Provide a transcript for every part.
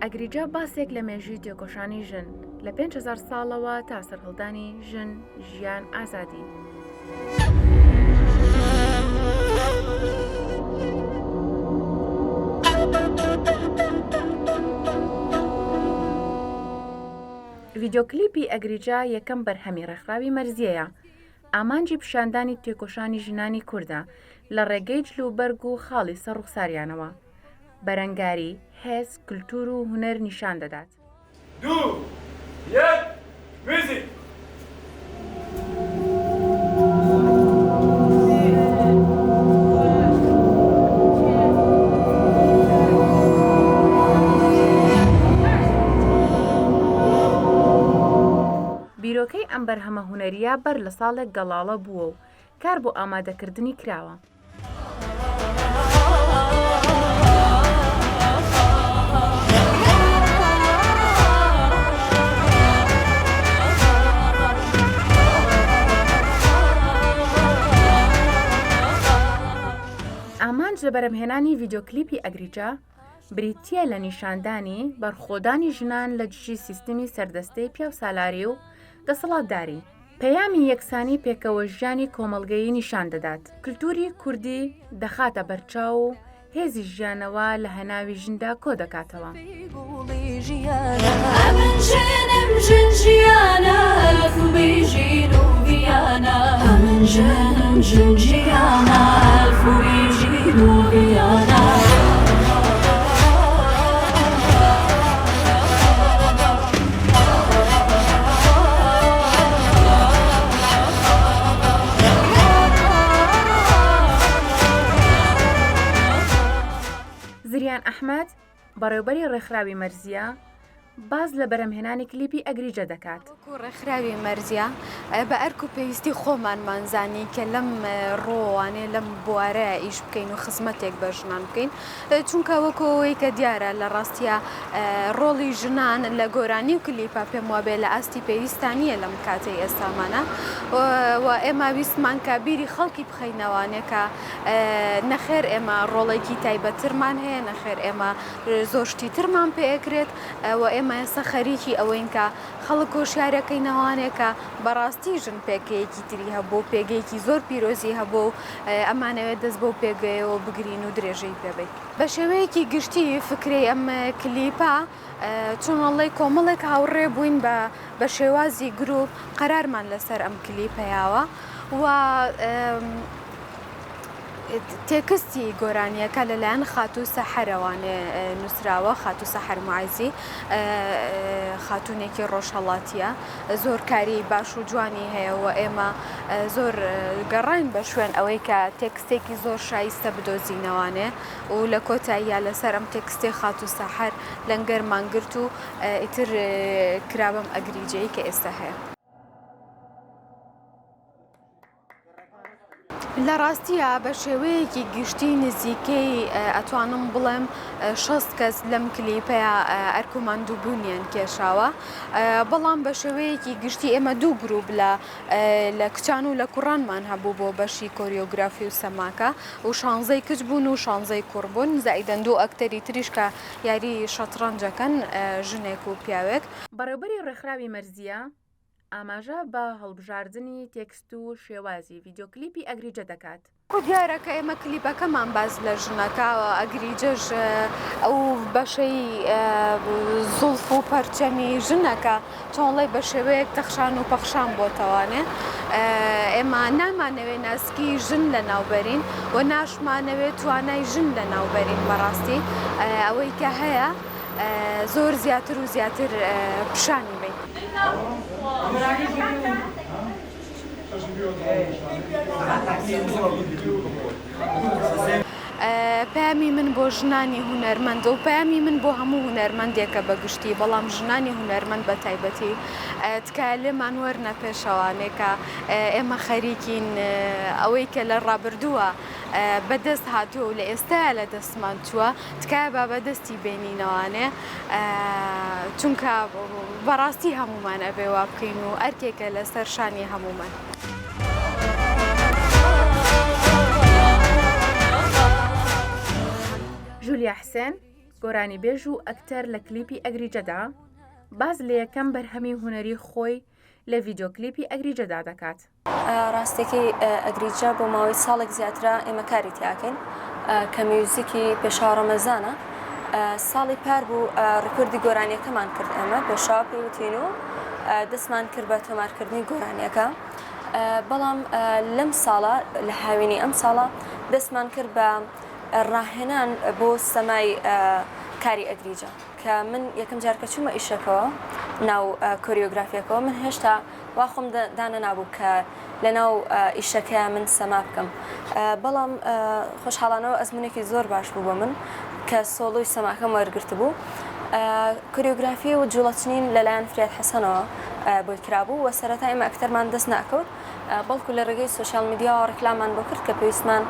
ئەگریجە باسێک لە مێژووی تێکۆشانی ژن لە 5,000 ساڵەوە تا سەرهەڵدانی ژن ژیان ئازادی. ڤیدۆکلیپی ئەگریجە یەکەم بەرهەمی ڕێکخراوی مەرزیەیە، ئامانجی پیشاندانی تێکۆشانی ژنانی کوردە لە ڕێگەی جلوبەرگ و خاڵی سەر ڕوخساریانەوە، بەرەنگاری، هێز، کلتور و هونەر نیشان دەدات. موزیک! بیرۆکەی ئەم بەرهەمە هونەریە بەر لە ساڵێک گەڵاڵە بووە و کار بۆ ئامادەکردنی کراوە. ئامانج لە بەرهەمهێنانی ڤیدۆکلیپی ئەگریجە بریتیە لە نیشاندانی بەرخۆدانی ژنان لە دژی سیستمی سەردەستەی پیاو سالاری و دەسەڵاتداری. پەیامی یەکسانی پێکەوە ژیانی کۆمەڵگەیی نیشان دەدات. کلتوری کوردی دەخاتە بەرچاو و هێزی ژیانەوە لە هەناوی ژندا کۆ دەکاتەوە. زریان ئەحمەد بەڕێوەبەری ڕێکخراوی مەرزیە باز لە بەرهەمهێنانی کلیپی ئەگریجە دەکات. ڕێکخراوی مەرزیە بە ئەرک و پێویستی خۆمانمانزانی کە لەم ڕۆوانێ لەم بوارەیە ئیش بکەین و خزمەتێک بە ژنان بکەین، چونکە وەکەوەی کە دیارە لە ڕاستیە ڕۆڵی ژنان لە گۆرانی و کلیپە پێم وابێ لە ئاستی پێویستانیە لەم کاتەی ئێستامانە و ئێمە ویستمان کە بیری خەڵکی بخەینەوانێکە نەخێر ئێمە ڕۆڵێکی تایبەترمان هەیە، نەخێر ئێمە زۆر شتی ترمان پێکرێت و ئێمە ئێستا خەریکی ئەوەین کە خەڵک کۆشیارەکەی نەوانێکە بەڕاستی ژن پێگەیەکی تری هەبوو، پێگەیەکی زۆر پیرۆزی هەبوو و ئەمانەوێت دەست بۆ پێگەیەوە بگرین و درێژەی پێبێت. بە شێوەیەکی گشتی فکرەی ئەم کلیپە چۆنەڵی کۆمەڵێک هاوڕێ بووین بە شێوازی گروپ قەرارمان لەسەر ئەم کلیپەیەوە و تێکستی گۆرانیەکە لەلایەن خاتوو سەحەرەوانێ نووسراوە. خاتوو سەحەر موعەزی خاتوونێکی ڕۆژهەڵاتیە، زۆر کاری باش و جوانی هەیە و ئێمە زۆر گەڕاین بە شوێن ئەوەی کە تێکستێکی زۆر شایستە بدۆزینەوانێ و لە کۆتاییە لەسەر ئەم تێکستی خاتوو سەحەر لەنگەرمان گرت و ئیتر کرابم ئەگریجەی کە ئێستا هەیە. لە ڕاستیە بە شێوەیەکی گشتی نزیکەی ئەتوانم بڵێم 6 کەس لەم کلیپەیە ئەرک و ماندووبوونیان کێشاوە، بەڵام بە شێوەیەکی گشتی ئێمە دوو گروپ لە کچان و لە کوڕانمان هەبوو بۆ بەشی کۆریۆگرافی و سەماکە و 16 کچ بوون و 16 کوڕ بوون، زائیدەن دوو ئەکتەری تریش کە یاری شەترەنجەکەن ژنێک و پیاوێک. بەڕێوەبەری ڕێکخراوی مەرزیە ئاماژە بە هەڵبژاردننی تێکست و شێوازی ڤیدۆکلیپی ئەگریجە دەکات. دیارەکە ئێمە کلیپەکەمان باز لە ژنەکەوە ئەگریجەش ئەو بەشەی زوڵف و پەرچەمی ژنەکە چۆنڵی بە شێوەیەک تەخشان و پەخشان بۆتەوانێ. ئێمە نامانەوێت ناسکی ژن لە ناوبەرین و ناشمانەوێت توانای ژن لە ناوبەرین. بەڕاستی ئەوەی کە هەیە زۆر زیاتر و زیاتر پیشانی بین. پامی من بۆ ژنانی هونەرمەند و پامی من بۆ هەموو هونەرمەندێکە بەگشتی، بەڵام ژنانی هونەرمەند بە تایبەتی تکایە لێمان وەرنە پێشەوانێکە ئێمە خەریکین ئەوەی کە لە ڕابردووە بەدەست هاتووە و لە ئێستاە لە دەستمان چووە، تکایە با بەدەستی بێنینەوانێ، چونکە بەڕاستی هەمومان ئەبێ وا بکەین و ئەرکێکە لەسەر شانی هەمومان. جولیا حسێن گۆرانیبێژ و ئەکتەر لە کلیپی ئەگریجەدا باز لە یەکەم بەرهەمی هونەری خۆی لە ڤیدیۆ کلیپی ئەگریجەدا دەکات. ڕاستێکی ئەگریجە بۆ ماوەی ساڵێک زیاترە ئێمە کاری تیاکەین کە میوزیکی پێشاو ڕەمەزانە. ساڵی پار بوو ڕکوردی گۆرانیەکەمان کرد ئێمە پێشاو پێوتین و دەستمان کرد بە تۆمارکردنی گۆرانیەکە. بەڵام لەم ساڵە لە هاوینی ئەم ساڵە دەستمان کرد بە ڕاهێنان بۆ سەمای کاری ئەگریجە کە من یەکەم جارکە چوومە ئیشەکەەوە ناو کۆریۆگرافیەکەەوە من هێشتا وا خۆم دانە نابوو کە لەناو ئیشەکە من سەما بکەم. بەڵام خۆشحاڵانەوە ئەزمونێکی زۆر باش بوو بۆ من کە سۆڵۆی سەماکەم وەرگرت بوو. کۆریۆگرافی و جوڵەچنین لەلایەن فرێد حەسەنەوە بۆی کرابوو و سەرەتا ئێمە ئەکتەرمان دەست ناکەوت بەڵکو لە ڕێگەی سوشال میدیا ڕکلامان بۆ کرد کە پێویستمان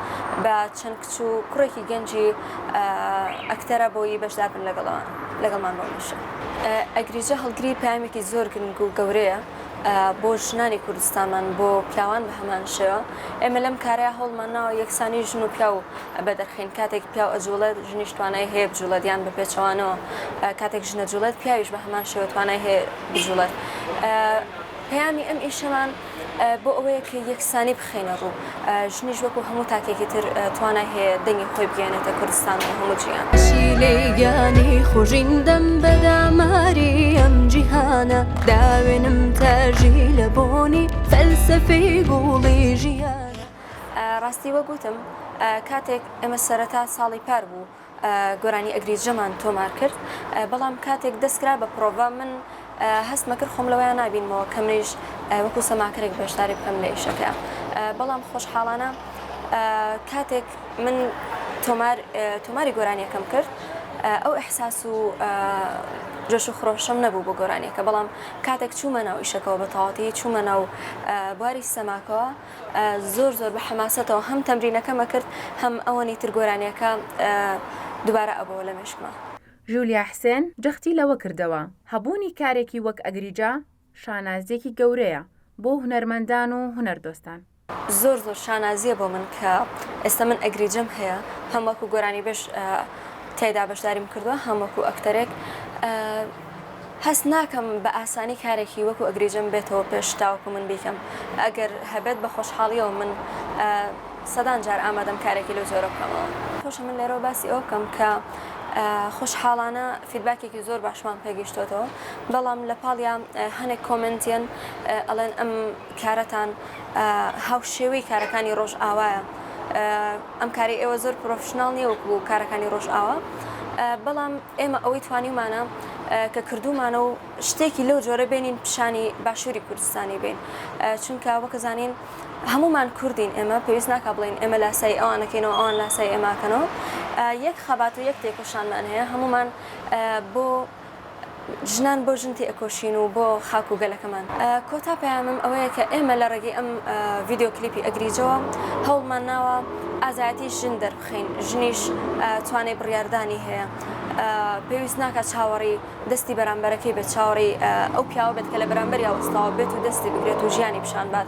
بە چەند کچ و کوڕێکی گەنجی ئەکتەرە بۆی بەشدار بن لەگەڵمان بۆ مشە. ئەگریجە هەڵگری پامێکی زۆر گرنگ و گەورەیە بۆ ژنانی کوردستانمان بۆ پیاوان بە هەمان شێوە. ئێمە لەم کارەیە هەوڵمان ناوە یەکسانی ژن و پیا و بەدەرخین کاتێک پیا ئەجوڵێت ژنیش توانای هەیە بجوڵەتیان بە پێچەوانەوە کاتێک ژنە جوڵێت پیاویش بە هەمان شێوە توانای هەیە بجوڵێت. پەیامی ئەم ئیشەمان بۆ ئەوەیە کە یەکسانی بخێنە ڕوو ژنیش وەکو هەموو تاکێکی تر توانای هەیە دەنگی خۆی بگەێنێتە کوردستان و هەموو جیهان. لێگانی خۆژیندەم بەداماری ئەم جیهانە داوێنم تەژی لە بۆنی فەلسەفەی گوڵی ژیانە. ڕاستی وەگوتم کاتێک ئێمە سەرەتا ساڵی پار بوو گۆرانی ئەگریجەمان تۆمار کرد بەڵام کاتێک دەستکرا بە پرۆڤا من هەستمە کرد خۆم لەوەیان نابینمەوە کە منیش وەکو سەماکرێک بەشداری بکەم لە ئیشەکە. بەڵام خۆشحاڵانە کاتێک من تۆماری گۆرانیەکەم کرد ئەو ئەحساس و جۆش و خڕۆشەم نەبوو بۆ گۆرانیەکە بەڵام کاتێک چوومە ناو ئیشەکەەوە بە تەواوەتی چوومە ناو بواری سەماکەوە زۆر بە حەماسەتەوە هەم تەمرینەکەمە کرد هەم ئەوەنی تر گۆرانیەکە دووبارە ئەبەوە لە مێشکمە. ژولیا حسێن جەختی لەوە کردەوە هەبوونی کارێکی وەک ئەگریجە شانازیەکی گەورەیە بۆ هونەرمەندان و هونەردۆستان. زۆر شانازیە بۆ من کە ئێستا من ئەگریجەم هەیە هەم وەکو گۆرانی بێش تێدا بەشداریم کردووە هەم وەکو ئەکتەرێک هەست ناکەم بە ئاسانی کارێکی وەکو ئەگریجەم بێتەوە پێش تاوەکو من بیکەم ئەگەر هەبێت بە خۆشحاڵیەوە من سەدان جار ئامادەم کارێکی لەو جۆرە بکەمەوە. خۆشە من لێرەوە باسی ئەو بکەم کە خۆشحاڵانە فیدباکێکی زۆر باشمان پێگەیشتوتەوە بەڵام لە پاڵیان هەنێک کۆمنتیان ئەڵێن ئەم کارەتان هاوشێوەی کارەکانی ڕۆژ ئاوایە ئەم کاری ئێوە زۆر پرۆفشناڵ نییە وەکو کارەکانی ڕۆژ ئاوا بەڵام ئێمە ئەوەی توانیمانە کە کردومانە و شتێکی لەو جۆرە بێنین پیشانی باشووری کوردستانی بین چونکە وەکە زانین هەمومان کوردین ئێمە پێویست ناکا بڵین ئێمە لاسای ئەوانەکەینەوە ئەوان لاسای ئێماکەنەوە یەک خەبات و یەک تێکۆشانمان هەیە هەمومان بۆ ژنان بۆ ژنتی ئەکۆشین و بۆ خاک و گەلەکەمان. کۆتا پەیامم ئەوەیە کە ئێمە لە ڕێگەی ئەم ڤیدیۆ کلیپی ئەگریجەوە هەوڵمان ناوە ئازایەتی ژن دەربخەین ژنیش توانای بڕیاردانی هەیە پێویست ناکە چاوەڕی دەستی بەرامبەرەکەی بێت چاوەڕی ئەو پیاوە بێت کە لە بەرامبەری هەوەستاوە بێت و دەستی بگرێت و ژیانی پیشان بات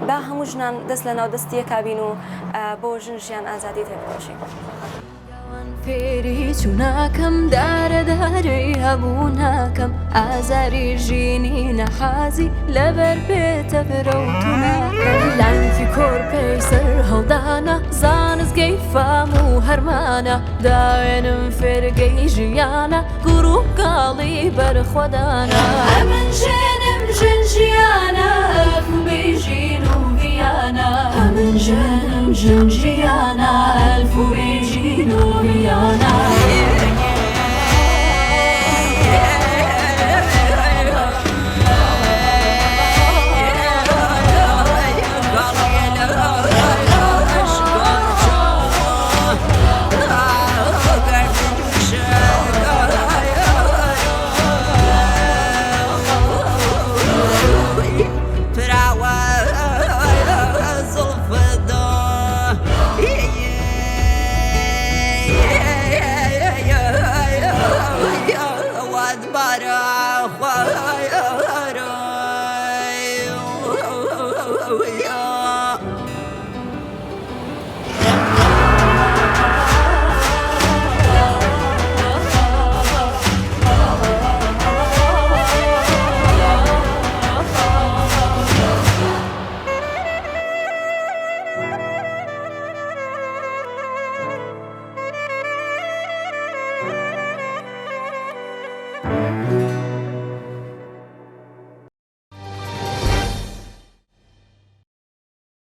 با هەموو ژنان دەست لە ناو دەستی یەکابین و بۆ ژن ژیان ئازادی تێبکۆشین. فێری چووناکەم دارەدارەی هەبوو ناکەم ئازاری ژینی نەحازی لەبەر بێتە برە و توناکەم لانکی کۆرپەی سەر هەڵدانە زانستگەی فام و هەرمانە داوێنم فێرگەی ژیانە گوڕ و گاڵی بەرخۆدانە ئەمن ژێنم ژن ژیانە ئەلفوبەی ژین و ڤیانە ئەمن ژێنم ژن ژیانە ئەلفوبەی ژین و ڤیانە Oh,